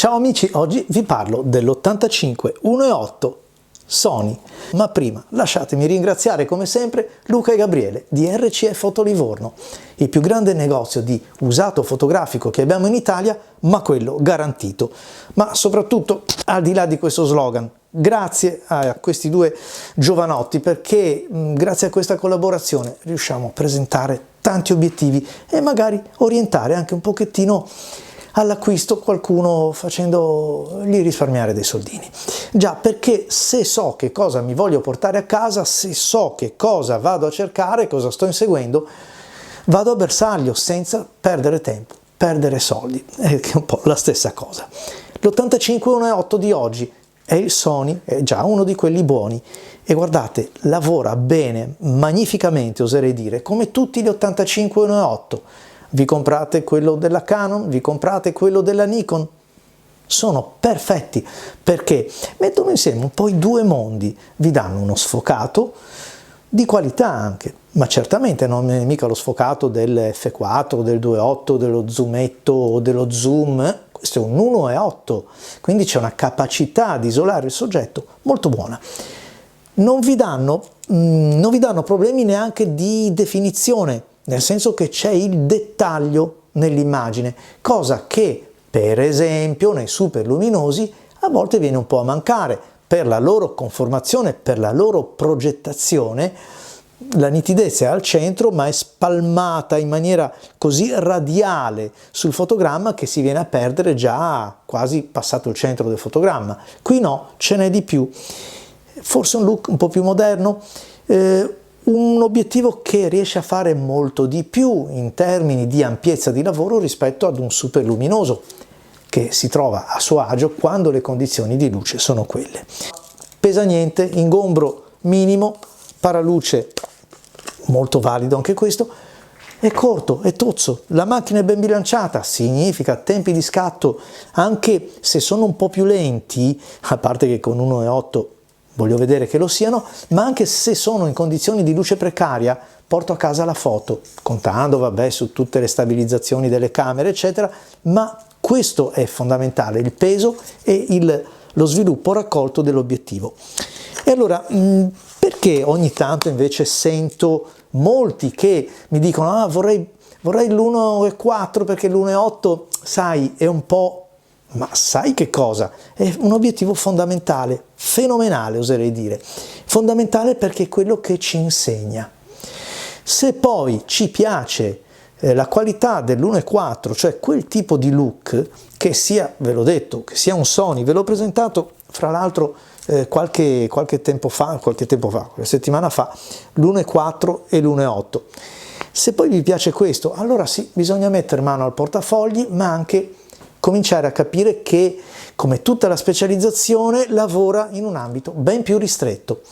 Ciao amici, oggi vi parlo dell'85 1.8 Sony, ma prima lasciatemi ringraziare come sempre Luca e Gabriele di RCE Foto Livorno, il più grande negozio di usato fotografico che abbiamo in Italia, ma quello garantito. Ma soprattutto, al di là di questo slogan, grazie a questi due giovanotti, perché grazie a questa collaborazione riusciamo a presentare tanti obiettivi e magari orientare anche un pochettino all'acquisto qualcuno, facendogli risparmiare dei soldini. Già, perché se so che cosa mi voglio portare a casa, se so che cosa vado a cercare, cosa sto inseguendo, vado a bersaglio senza perdere tempo, perdere soldi, che è un po' la stessa cosa. L'85 1.8 di oggi è il Sony, è già uno di quelli buoni, e guardate, lavora bene, magnificamente oserei dire, come tutti gli 85 1.8. Vi comprate quello della Canon, vi comprate quello della Nikon, sono perfetti perché mettono insieme un po' i due mondi, vi danno uno sfocato di qualità anche, ma certamente non è mica lo sfocato del F4, del 2.8, dello zoometto o dello zoom, questo è un 1.8, quindi c'è una capacità di isolare il soggetto molto buona. Non vi danno problemi neanche di definizione, nel senso che c'è il dettaglio nell'immagine, cosa che per esempio nei super luminosi a volte viene un po' a mancare. Per la loro conformazione, per la loro progettazione, la nitidezza è al centro ma è spalmata in maniera così radiale sul fotogramma che si viene a perdere già quasi passato il centro del fotogramma. Qui no, ce n'è di più. Forse un look un po' più moderno, un obiettivo che riesce a fare molto di più in termini di ampiezza di lavoro rispetto ad un super luminoso che si trova a suo agio quando le condizioni di luce sono quelle. Pesa niente, ingombro minimo, paraluce molto valido anche questo, è corto, è tozzo, la macchina è ben bilanciata, significa tempi di scatto anche se sono un po' più lenti, a parte che con 1.8 voglio vedere che lo siano, ma anche se sono in condizioni di luce precaria, porto a casa la foto, contando, vabbè, su tutte le stabilizzazioni delle camere, eccetera, ma questo è fondamentale, il peso e lo sviluppo raccolto dell'obiettivo. E allora, perché ogni tanto invece sento molti che mi dicono vorrei l'1.4 perché l'1.8, sai, è un po'. Ma sai che cosa? È un obiettivo fondamentale, fenomenale oserei dire, fondamentale perché è quello che ci insegna. Se poi ci piace la qualità dell'1.4, cioè quel tipo di look, che sia, ve l'ho detto, che sia un Sony, ve l'ho presentato fra l'altro qualche settimana fa, l'1.4 e l'1.8. Se poi vi piace questo, allora sì, bisogna mettere mano al portafogli, ma anche cominciare a capire che, come tutta la specializzazione, lavora in un ambito ben più ristretto.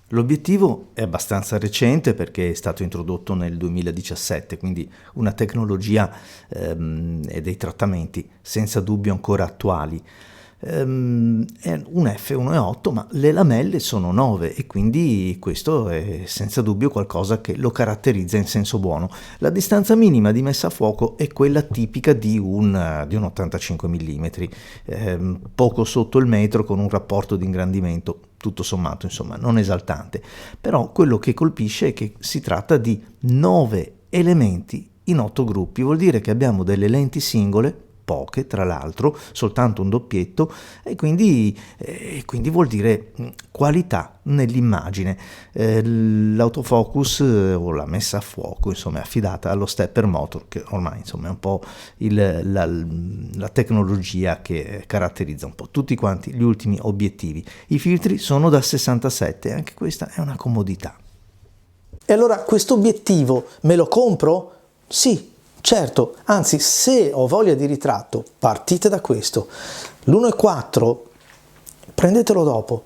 L'obiettivo è abbastanza recente perché è stato introdotto nel 2017, quindi una tecnologia e dei trattamenti senza dubbio ancora attuali. È un f1.8, ma le lamelle sono 9 e quindi questo è senza dubbio qualcosa che lo caratterizza in senso buono. La distanza minima di messa a fuoco è quella tipica di un 85 mm, poco sotto il metro, con un rapporto di ingrandimento tutto sommato insomma non esaltante, però quello che colpisce è che si tratta di 9 elementi in 8 gruppi, vuol dire che abbiamo delle lenti singole, poche tra l'altro, soltanto un doppietto, e quindi vuol dire qualità nell'immagine. L'autofocus o la messa a fuoco insomma è affidata allo stepper motor, che ormai insomma è un po' la tecnologia che caratterizza un po' tutti quanti gli ultimi obiettivi. I filtri sono da 67, anche questa è una comodità. E allora questo obiettivo me lo compro? Sì, certo, anzi, se ho voglia di ritratto, partite da questo. L'1.4 prendetelo dopo,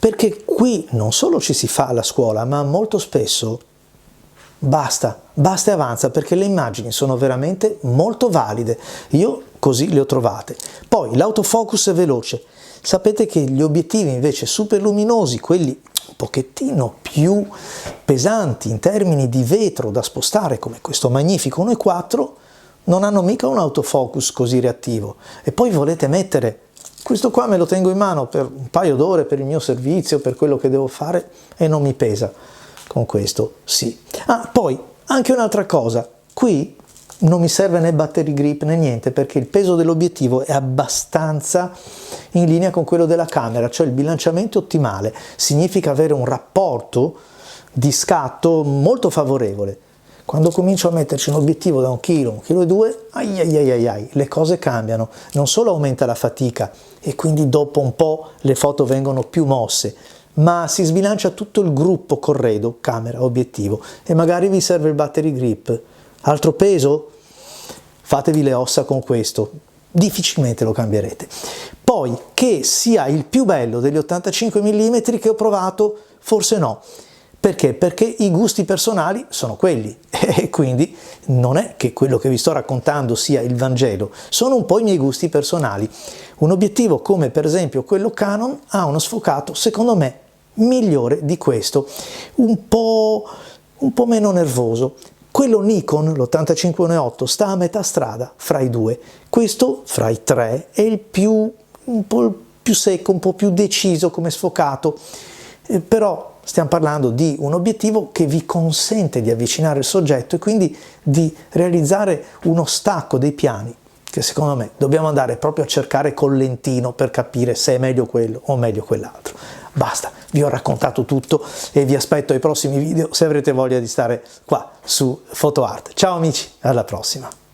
perché qui non solo ci si fa alla scuola, ma molto spesso basta e avanza, perché le immagini sono veramente molto valide. Io così le ho trovate. Poi l'autofocus è veloce. Sapete che gli obiettivi invece super luminosi, quelli un pochettino più pesanti in termini di vetro da spostare, come questo magnifico 1.4, non hanno mica un autofocus così reattivo, e poi volete mettere questo qua, me lo tengo in mano per un paio d'ore per il mio servizio, per quello che devo fare, e non mi pesa. Con questo sì. Poi anche un'altra cosa, qui non mi serve né battery grip né niente, perché il peso dell'obiettivo è abbastanza in linea con quello della camera, cioè il bilanciamento ottimale significa avere un rapporto di scatto molto favorevole. Quando comincio a metterci un obiettivo da 1 kg, 1,2 kg, le cose cambiano. Non solo aumenta la fatica e quindi dopo un po' le foto vengono più mosse, ma si sbilancia tutto il gruppo corredo, camera, obiettivo, e magari vi serve il battery grip. Altro peso? Fatevi le ossa con questo, difficilmente lo cambierete. Poi, che sia il più bello degli 85 mm che ho provato, forse no. Perché? Perché i gusti personali sono quelli, e quindi non è che quello che vi sto raccontando sia il Vangelo, sono un po' i miei gusti personali. Un obiettivo come per esempio quello Canon ha uno sfocato, secondo me, migliore di questo, un po' meno nervoso. Quello Nikon, l'85-1.8, sta a metà strada fra i due. Questo, fra i tre, è un po' più secco, un po' più deciso come sfocato, però stiamo parlando di un obiettivo che vi consente di avvicinare il soggetto e quindi di realizzare uno stacco dei piani, che secondo me dobbiamo andare proprio a cercare col lentino per capire se è meglio quello o meglio quell'altro. Basta, vi ho raccontato tutto e vi aspetto ai prossimi video se avrete voglia di stare qua su PhotoArt. Ciao amici, alla prossima!